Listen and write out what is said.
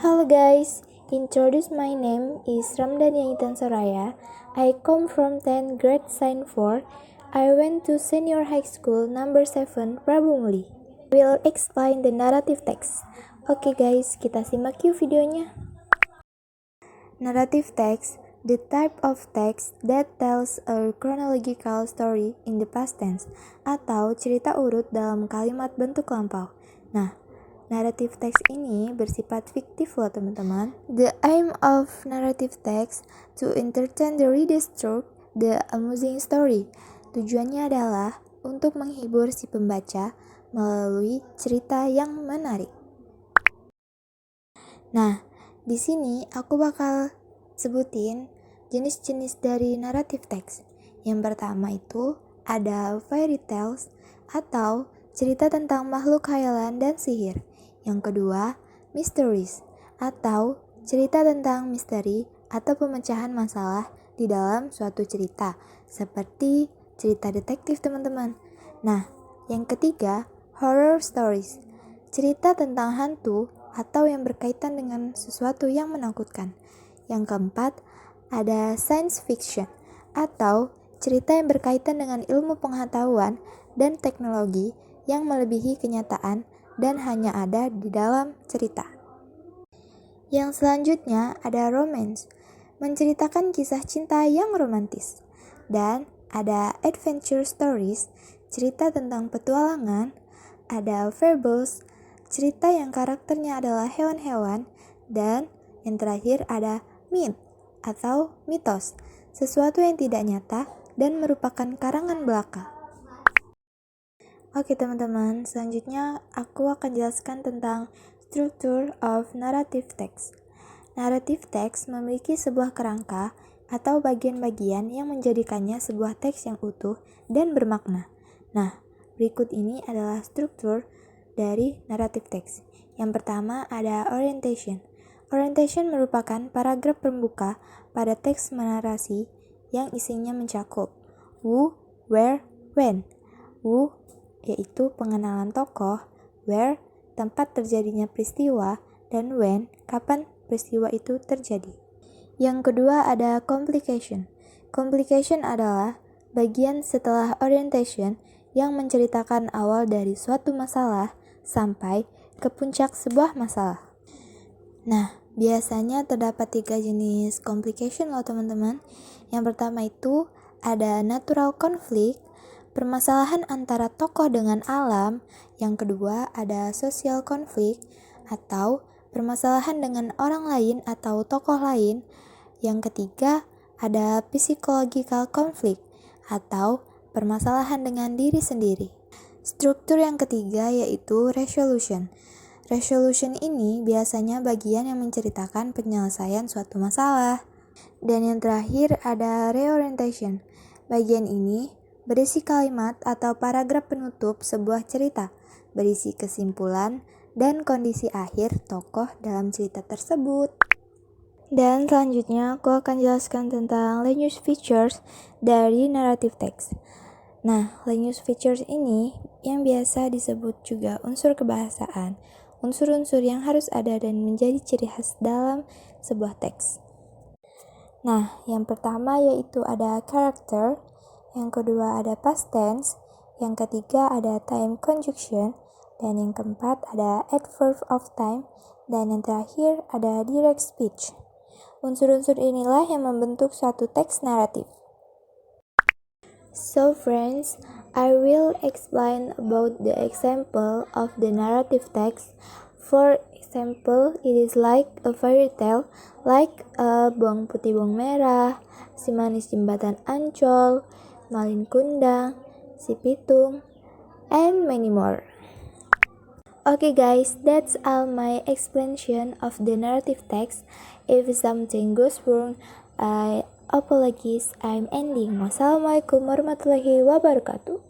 Hello guys, introduce my name is Ramdhani Intan Soraya. I come from 10th grade Sign 4. I went to senior high school number 7 Prabumuli. I will explain the narrative text. Oke guys, kita simak yuk videonya. Narrative text, the type of text that tells a chronological story in the past tense, atau cerita urut dalam kalimat bentuk lampau. Nah, narrative text ini bersifat fiktif loh teman-teman. The aim of narrative text to entertain the readers through the amusing story. Tujuannya adalah untuk menghibur si pembaca melalui cerita yang menarik. Nah, di sini aku bakal sebutin jenis-jenis dari narrative text. Yang pertama itu ada fairy tales atau cerita tentang makhluk khayalan dan sihir. Yang kedua, mysteries atau cerita tentang misteri atau pemecahan masalah di dalam suatu cerita, seperti cerita detektif teman-teman. Nah, yang ketiga, horror stories, cerita tentang hantu atau yang berkaitan dengan sesuatu yang menakutkan. Yang keempat, ada science fiction atau cerita yang berkaitan dengan ilmu pengetahuan dan teknologi yang melebihi kenyataan dan hanya ada di dalam cerita. Yang selanjutnya ada romance, menceritakan kisah cinta yang romantis. Dan ada adventure stories, cerita tentang petualangan. Ada fables, cerita yang karakternya adalah hewan-hewan. Dan yang terakhir ada myth atau mitos, sesuatu yang tidak nyata dan merupakan karangan belaka. Oke teman-teman, selanjutnya aku akan jelaskan tentang structure of narrative text. Narrative text memiliki sebuah kerangka atau bagian-bagian yang menjadikannya sebuah teks yang utuh dan bermakna. Nah, berikut ini adalah struktur dari narrative text. Yang pertama ada orientation. Orientation merupakan paragraf pembuka pada teks narasi yang isinya mencakup who, where, when. Who yaitu pengenalan tokoh, where tempat terjadinya peristiwa, dan when kapan peristiwa itu terjadi. Yang kedua ada complication. Complication adalah bagian setelah orientation yang menceritakan awal dari suatu masalah sampai ke puncak sebuah masalah. Nah, biasanya terdapat 3 jenis complication loh teman-teman. Yang pertama itu ada natural conflict, permasalahan antara tokoh dengan alam. Yang kedua ada social conflict atau permasalahan dengan orang lain atau tokoh lain. Yang ketiga ada psychological conflict atau permasalahan dengan diri sendiri. Struktur yang ketiga yaitu resolution. Resolution ini biasanya bagian yang menceritakan penyelesaian suatu masalah. Dan yang terakhir ada reorientation. Bagian ini berisi kalimat atau paragraf penutup sebuah cerita, berisi kesimpulan dan kondisi akhir tokoh dalam cerita tersebut. Dan selanjutnya aku akan jelaskan tentang language features dari narrative text. Nah, language features ini yang biasa disebut juga unsur kebahasaan, unsur-unsur yang harus ada dan menjadi ciri khas dalam sebuah teks. Nah, yang pertama yaitu ada character, yang kedua ada past tense, yang ketiga ada time conjunction, dan yang keempat ada adverb of time, dan yang terakhir ada direct speech. Unsur-unsur inilah yang membentuk suatu teks naratif. So friends, I will explain about the example of the narrative text. For example, it is like a fairy tale, like Bawang Putih Bawang Merah, Si Manis Jembatan Ancol, Malin Kundang, Si Pitung, and many more. Okay guys, that's all my explanation of the narrative text. If something goes wrong, I apologize. I'm ending. Wassalamualaikum warahmatullahi wabarakatuh.